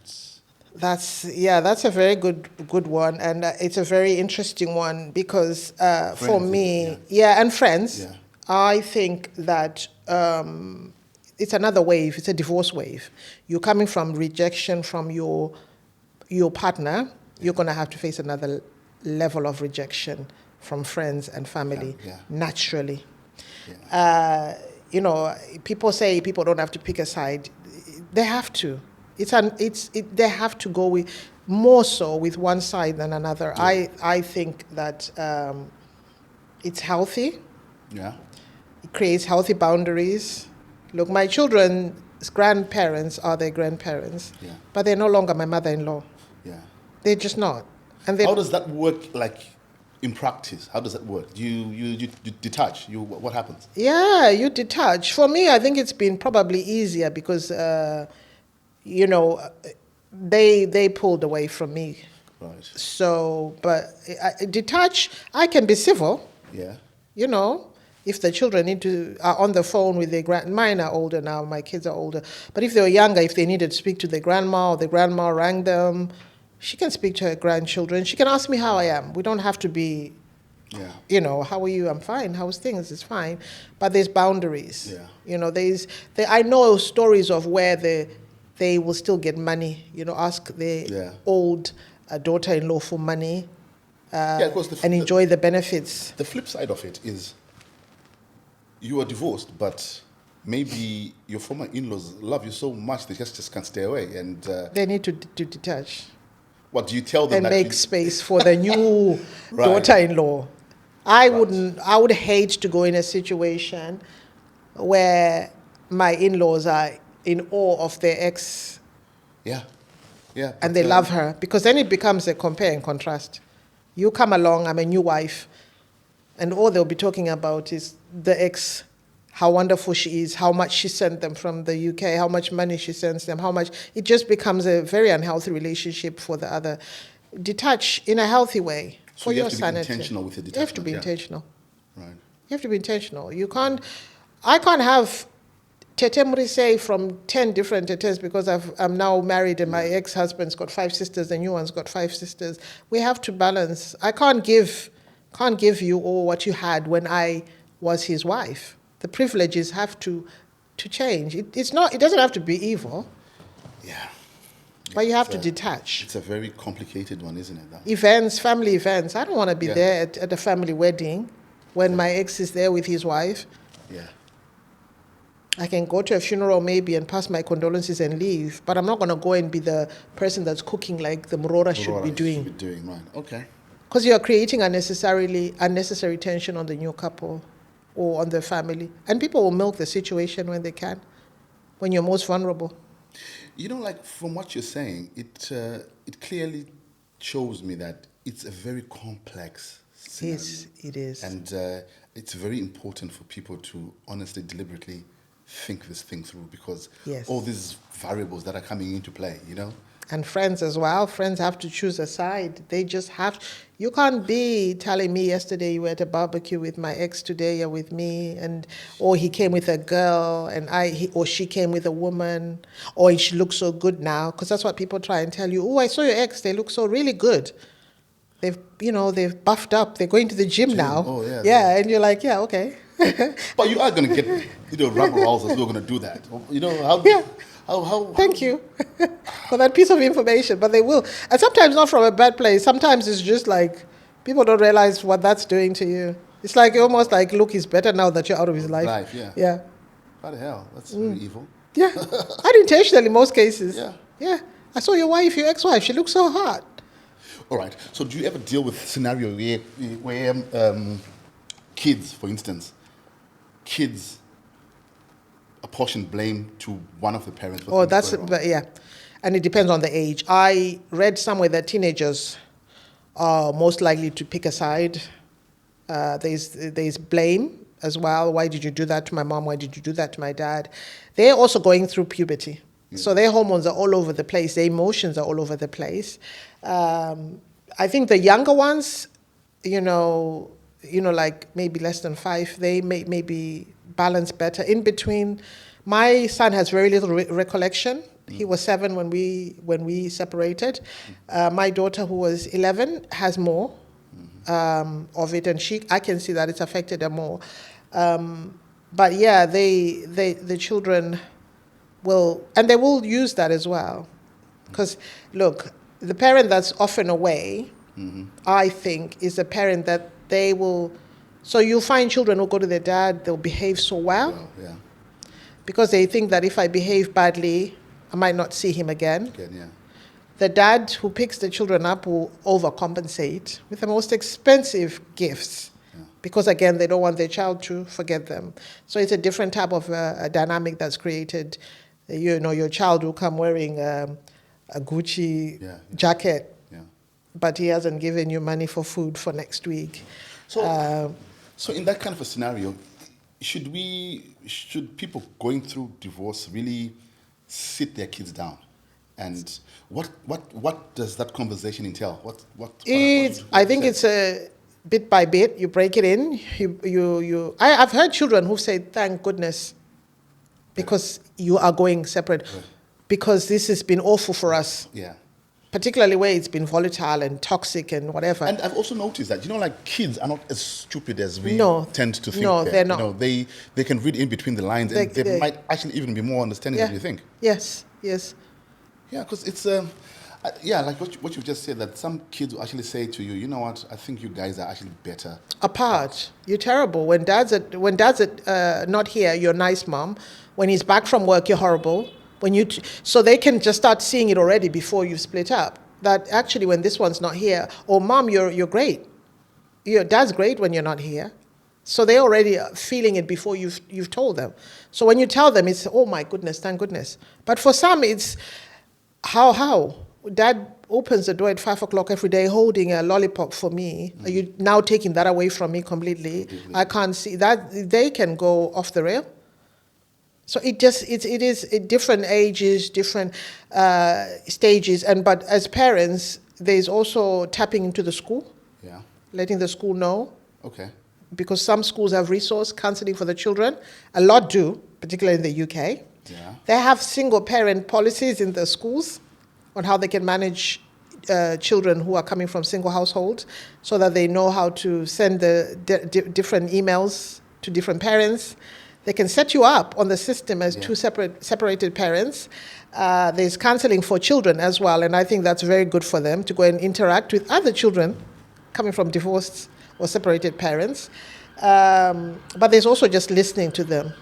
That's a very good one, and it's a very interesting one because for me, and friends, I think that it's another wave. It's a divorce wave. You're coming from rejection from your partner. You're going to have to face another level of rejection from friends and family naturally. Yeah. You know, people say people don't have to pick a side. They have to. They have to go with more so with one side than another. Yeah. I think that it's healthy. Yeah. It creates healthy boundaries. Look, my children's grandparents are their grandparents, but they're no longer my mother-in-law. Yeah. They're just not. And how does that work? Like in practice, how does that work? You detach? What happens? Yeah, you detach. For me, I think it's been probably easier because, you know, they pulled away from me. Right. So, but detach, I can be civil. Yeah. You know, if the children are on the phone with their mine are older now, my kids are older. But if they were younger, if they needed to speak to their grandma or the grandma rang them, she can speak to her grandchildren. She can ask me how I am. We don't have to be, Yeah. you know, how are you? I'm fine. How's things? It's fine. But there's boundaries. Yeah. You know, I know stories of where they will still get money. You know, ask their old daughter-in-law for money. Yeah, of course. And enjoy the benefits. The flip side of it is you are divorced, but maybe your former in-laws love you so much they just can't stay away. And they need to detach. What do you tell them? And make space for the new Right. daughter-in-law. I would hate to go in a situation where my in-laws are in awe of their ex. Yeah. Yeah. And they love her, because then it becomes a compare and contrast. You come along, I'm a new wife, and all they'll be talking about is the ex, how wonderful she is, how much she sent them from the UK, how much money she sends them, how much. It just becomes a very unhealthy relationship for the other. Detach in a healthy way So for you your have to sanity. be intentional with the detachment. You have to be intentional. Right. You have to be intentional. I can't have Tete Murise from 10 different tetes because I'm now married and my ex-husband's got 5 sisters, the new one's got 5 sisters. We have to balance. I can't give you all what you had when I was his wife. The privileges have to change. It doesn't have to be evil. Yeah. But you have to detach. It's a very complicated one, isn't it? Events, family events. I don't want to be there at a family wedding when my ex is there with his wife. Yeah. I can go to a funeral maybe and pass my condolences and leave, but I'm not going to go and be the person that's cooking like the Murora should be doing. Right. Okay. Because you're creating unnecessary tension on the new couple or on the family. And people will milk the situation when they can, when you're most vulnerable. You know, like from what you're saying, it clearly shows me that it's a very complex scenario. It is. And it's very important for people to honestly, deliberately think this thing through, because all these variables that are coming into play, you know? And friends as well. Friends have to choose a side. They just have. You can't be telling me yesterday you were at a barbecue with my ex, today you're with me, or he came with a girl and or she came with a woman, or she looks so good now, because that's what people try and tell you. Oh, I saw your ex. They look so really good. They've buffed up. They're going to the gym now. Oh, yeah. Yeah, and you're like, yeah, okay. But you are going to get, rubber rolls as you're going to do that. You know, how Thank you for that piece of information. But they will. And sometimes not from a bad place. Sometimes it's just like people don't realize what that's doing to you. It's like almost like, look, he's better now that you're out of his life. Yeah. How the hell? That's very evil. Yeah. Unintentional in most cases. Yeah. Yeah. I saw your ex-wife. She looks so hot. All right. So do you ever deal with scenario where kids, for instance, apportion blame to one of the parents? And it depends on the age. I read somewhere that teenagers are most likely to pick a side. There's blame as well. Why did you do that to my mom? Why did you do that to my dad? They're also going through puberty. So their hormones are all over the place. Their emotions are all over the place. I think the younger ones, like maybe less than 5, they may be balanced better. In between, my son has very little recollection. He was 7 when we separated. My daughter, who was 11, has more of it, and I can see that it's affected her more. But yeah, the children will, and they will use that as well. Because look, the parent that's often away, I think, is a parent that they will. So you'll find children who go to their dad, they'll behave so well. Yeah. Because they think that if I behave badly, I might not see him again. Yeah. The dad who picks the children up will overcompensate with the most expensive gifts. Because again, they don't want their child to forget them. So it's a different type of a dynamic that's created. Your child will come wearing a Gucci jacket. but he hasn't given you money for food for next week. So in that kind of a scenario, should people going through divorce really sit their kids down? And what does that conversation entail? I think it's a bit by bit. You break it in. I've heard children who say, "Thank goodness, because you are going separate, because this has been awful for us." Yeah. Particularly where it's been volatile and toxic and whatever. And I've also noticed that, like kids are not as stupid as we tend to think. No, they're not. They can read in between the lines, and they might actually even be more understanding than you think. Yes. Yeah, because it's like what you've just said, that some kids will actually say to you, "You know what? I think you guys are actually better apart. You're terrible. When dad's not here, you're nice, mom. When he's back from work, you're horrible. So they can just start seeing it already before you split up. That actually, when this one's not here, or mom, you're great. Your dad's great when you're not here. So they're already feeling it before you've told them. So when you tell them, it's, oh my goodness, thank goodness. But for some, it's how? Dad opens the door at 5 o'clock every day holding a lollipop for me. Are you now taking that away from me completely? I can't see that. They can go off the rail. So it is different ages, different stages, but as parents, there's also tapping into the school, letting the school know. Okay. Because some schools have resource counseling for the children. A lot do, particularly in the UK. Yeah. They have single parent policies in the schools on how they can manage children who are coming from single households, so that they know how to send the different emails to different parents. They can set you up on the system as two separated parents. There's counseling for children as well, and I think that's very good for them to go and interact with other children coming from divorced or separated parents. But there's also just listening to them.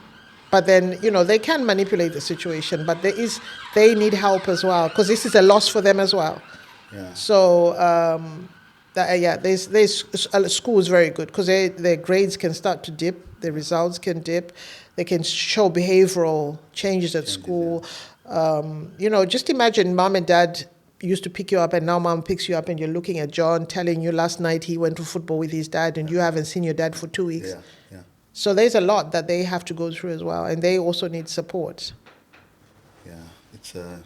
But then, they can manipulate the situation, but they need help as well, because this is a loss for them as well. Yeah. So, school is very good, because their grades can start to dip. The results can dip. They can show behavioral changes at school. Just imagine mom and dad used to pick you up, and now mom picks you up and you're looking at John telling you last night he went to football with his dad and you haven't seen your dad for 2 weeks. Yeah. So there's a lot that they have to go through as well, and they also need support. Yeah, it's a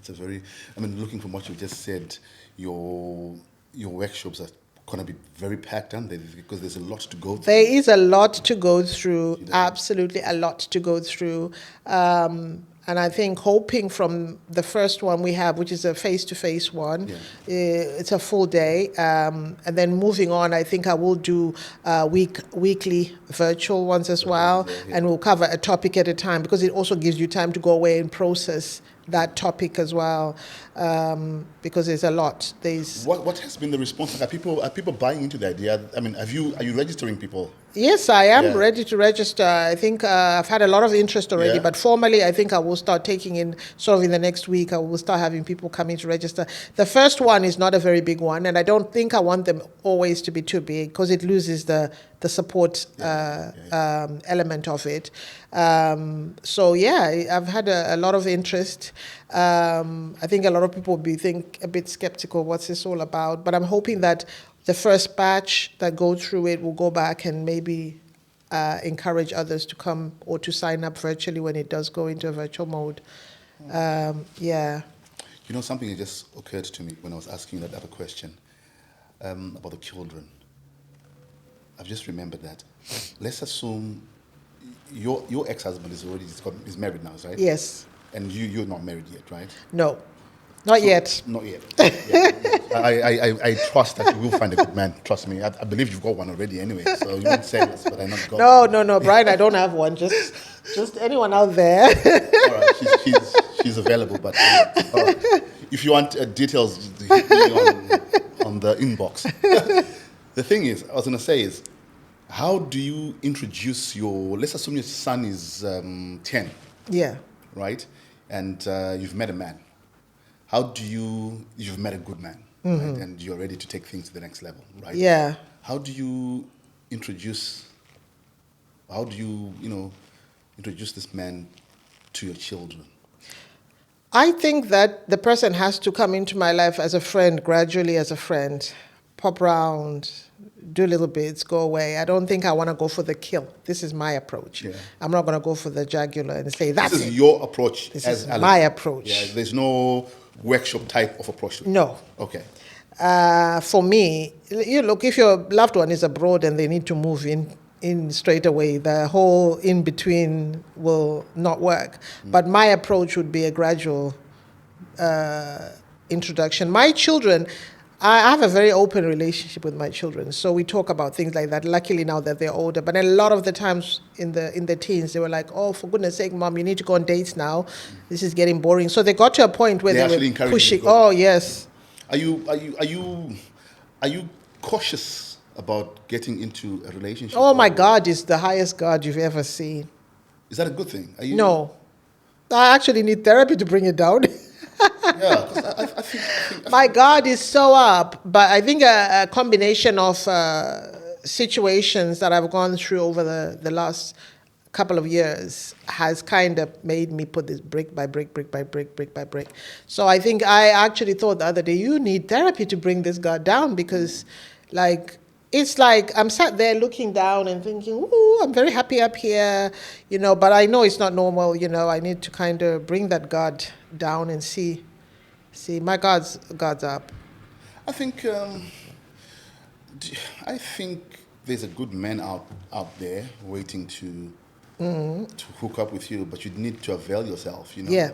very, looking from what you just said, your workshops are going to be very packed, aren't they? Because there's a lot to go through. There is a lot to go through, absolutely a lot to go through. And I think hoping from the first one we have, which is a face-to-face one, it's a full day. And then moving on, I think I will do weekly virtual ones as well. And we'll cover a topic at a time, because it also gives you time to go away and process that topic as well, because there's a lot. What has been the response? Are people buying into the idea? Are you registering people? Yes, I am ready to register. I think I've had a lot of interest already, but formally, I think I will start taking in, sort of in the next week, I will start having people coming to register. The first one is not a very big one, and I don't think I want them always to be too big, because it loses the support element of it. I've had a lot of interest. I think a lot of people will be a bit skeptical, what's this all about? But I'm hoping that the first batch that go through it will go back and maybe encourage others to come or to sign up virtually when it does go into a virtual mode. Something that just occurred to me when I was asking that other question about the children. I've just remembered that. Let's assume your ex-husband is married now, right? Yes. And you're not married yet, right? No. Not yet. Not yet. I trust that you will find a good man. Trust me. I believe you've got one already anyway. So you won't say this, but I not got one. No, Brian, I don't have one. Just anyone out there. All right, she's available. But if you want details, hit me on the inbox. The thing is, I was going to say is, how do you introduce let's assume your son is 10. Yeah. Right? And you've met a man. You've met a good man, right? And you're ready to take things to the next level, right? Yeah. How do you introduce this man to your children? I think that the person has to come into my life as a friend, gradually as a friend, pop around, do little bits, go away. I don't think I want to go for the kill. This is my approach. Yeah. I'm not going to go for the jugular and say, that's This is it. your approach This as is Alan. my approach. Yeah, there's no workshop type of approach to it. No. Okay. For me, you look, if your loved one is abroad and they need to move in straight away, the whole in between will not work. But my approach would be a gradual introduction. My children, I have a very open relationship with my children, so we talk about things like that. Luckily now that they're older, but a lot of the times in the teens, they were like, "Oh, for goodness sake, Mom, you need to go on dates now. This is getting boring." So they got to a point where they were pushing. Oh yes. Are you cautious about getting into a relationship? Oh my God, it's the highest God you've ever seen. Is that a good thing? No, I actually need therapy to bring it down. Yeah, 'cause I think My God is so up, but I think a combination of situations that I've gone through over the last couple of years has kind of made me put this brick by brick, brick by brick, brick by brick. So I think I actually thought the other day, you need therapy to bring this God down, because it's like I'm sat there looking down and thinking, ooh, I'm very happy up here, but I know it's not normal, I need to kind of bring that God down and see my God's up. I think there's a good man out there waiting to hook up with you, but you need to avail yourself, Yeah.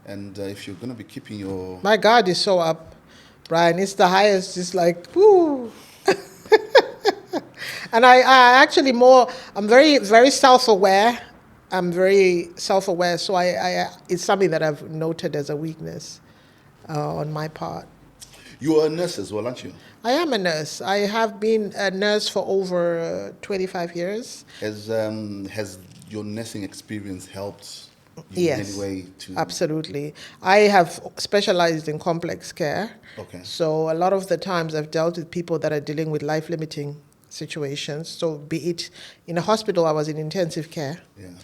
And if you're going to be keeping your... My God is so up, Brian. It's the highest. It's like, whoo. And I actually I'm very, very self-aware. I'm very self-aware, so it's something that I've noted as a weakness on my part. You are a nurse as well, aren't you? I am a nurse. I have been a nurse for over 25 years. Has your nursing experience helped you Yes, in any way to... Absolutely. I have specialized in complex care. Okay. So a lot of the times I've dealt with people that are dealing with life-limiting situations. So be it in a hospital, I was in intensive care. Yeah.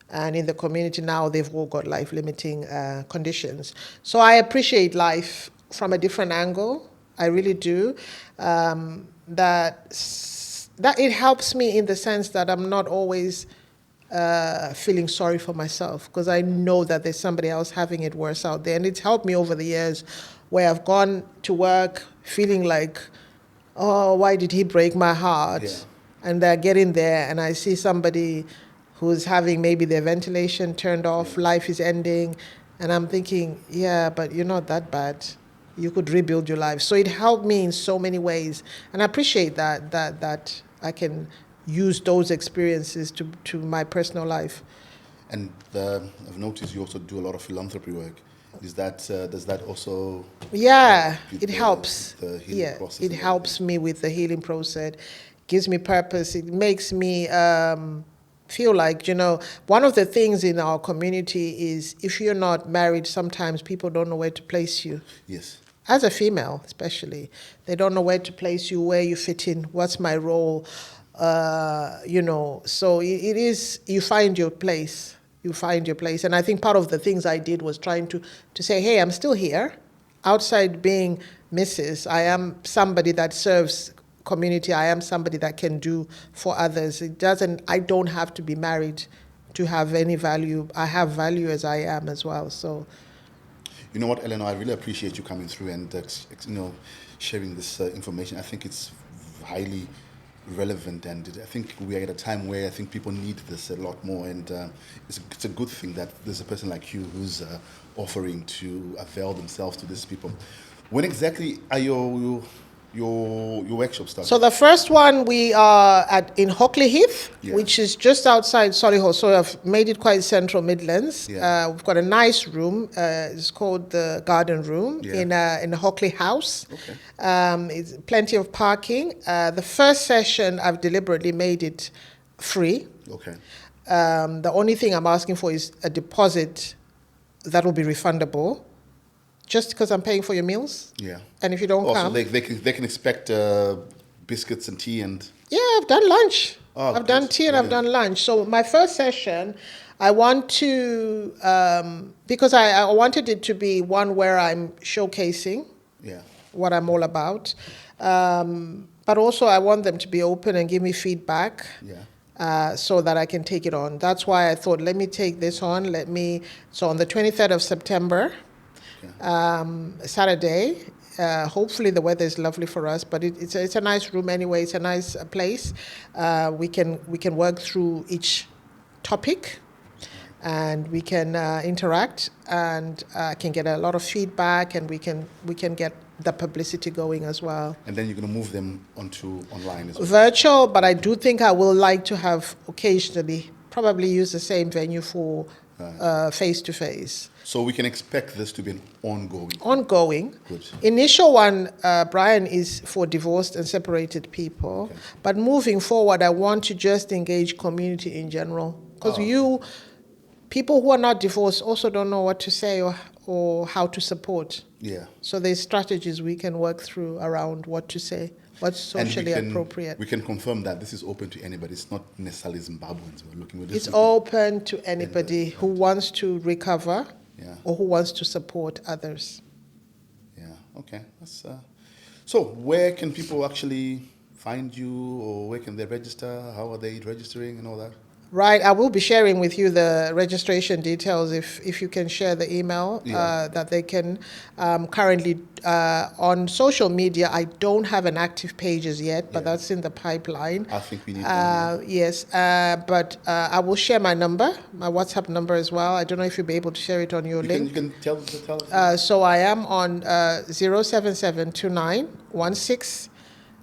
And in the community now, they've all got life-limiting conditions. So I appreciate life from a different angle. I really do. That it helps me in the sense that I'm not always feeling sorry for myself, because I know that there's somebody else having it worse out there. And it's helped me over the years where I've gone to work feeling like, oh, why did he break my heart? Yeah. And I get in there and I see somebody who's having maybe their ventilation turned off, life is ending, and I'm thinking, yeah, but you're not that bad. You could rebuild your life. So it helped me in so many ways, and I appreciate that I can use those experiences to my personal life. And I've noticed you also do a lot of philanthropy work. Does that also... Yeah, help it helps. The healing process? It helps me with the healing process, gives me purpose. It makes me feel like, one of the things in our community is if you're not married, sometimes people don't know where to place you. Yes. As a female, especially, they don't know where to place you, where you fit in, what's my role, So it is, you find your place. You find your place. And I think part of the things I did was trying to say, hey, I'm still here. Outside being Mrs., I am somebody that serves community. I am somebody that can do for others. I don't have to be married to have any value. I have value as I am as well. So, you know what, Eleanor, I really appreciate you coming through and sharing this information. I think it's highly relevant, and I think we are at a time where I think people need this a lot more, and it's a good thing that there's a person like you who's offering to avail themselves to these people. When exactly are your workshop starting? So the first one we are in Hockley Heath, which is just outside Solihull. So I've made it quite central Midlands. Yeah. We've got a nice room. It's called the Garden Room in a Hockley house. Okay. It's plenty of parking. The first session I've deliberately made it free. Okay. The only thing I'm asking for is a deposit that will be refundable. Just because I'm paying for your meals? Yeah. And if you don't come... Also, they can expect biscuits and tea and... Yeah, I've done lunch. Oh, I've done tea and I've done lunch. So my first session, I want to, because I wanted it to be one where I'm showcasing Yeah. what I'm all about. But also I want them to be open and give me feedback. Yeah. So that I can take it on. That's why I thought, let me take this on. So on the 23rd of September, Saturday, hopefully the weather is lovely for us, but it's a nice room anyway. It's a nice place. We can work through each topic, and we can interact, and can get a lot of feedback, and we can get the publicity going as well. And then you're going to move them onto online as well. Virtual, but I do think I will like to have occasionally probably use the same venue for face-to-face. So we can expect this to be an ongoing. Ongoing. Good. Initial one, Brian, is for divorced and separated people. Okay. But moving forward, I want to just engage community in general. Because people who are not divorced also don't know what to say or how to support. Yeah. So there's strategies we can work through around what to say, what's socially appropriate. We can confirm that this is open to anybody. It's not necessarily Zimbabweans we're looking with. It's open to anybody who wants to recover or who wants to support others. Yeah, okay. So where can people actually find you, or where can they register? How are they registering and all that? Right, I will be sharing with you the registration details if you can share the email that they can. Currently on social media, I don't have an active page as yet, but that's in the pipeline. I think we need one. Yes, but I will share my number, my WhatsApp number as well. I don't know if you'll be able to share it on your link. You can tell us. So I am on 07729 16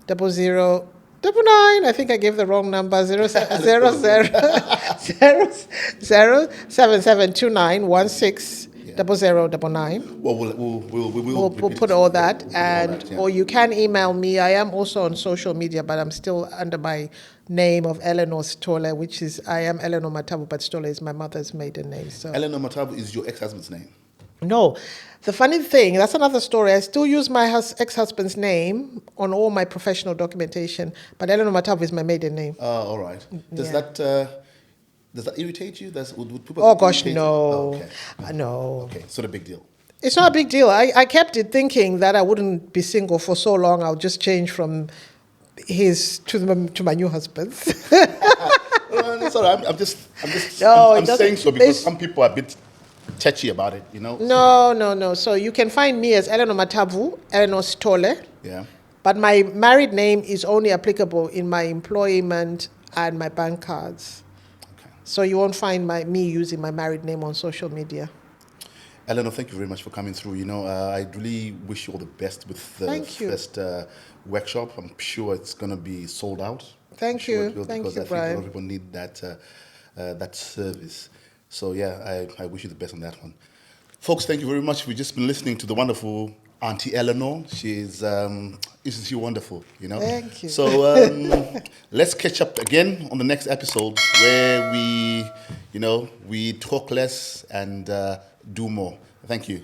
0099. I think I gave the wrong number. 7729 16 0099. Well, we'll put all that, or you can email me. I am also on social media, but I'm still under my name of Eleanor Stolle, which is I am Eleanor Matabvu, but Stolle is my mother's maiden name. So Eleanor Matabvu is your ex-husband's name? No. The funny thing, that's another story. I still use my ex-husband's name on all my professional documentation, but Eleanor Matabvu is my maiden name. All right. Does that irritate you? Would people Oh gosh, irritate no. you? Okay. No. Okay, so the big deal. It's not a big deal. I kept it thinking that I wouldn't be single for so long. I'll just change from his to my new husband's. Sorry, I'm saying so because some people are a bit touchy about it, you know? No. So you can find me as Eleanor Matabvu, Eleanor Stolle. Yeah. But my married name is only applicable in my employment and my bank cards. Okay. So you won't find me using my married name on social media. Eleanor, thank you very much for coming through. You know, I really wish you all the best with the first workshop. I'm sure it's going to be sold out. Thank you, because I think a lot of people need that service. So yeah, I wish you the best on that one. Folks, thank you very much. We've just been listening to the wonderful Auntie Eleanor. She's wonderful, you know. Thank you. So let's catch up again on the next episode where we talk less and do more. Thank you.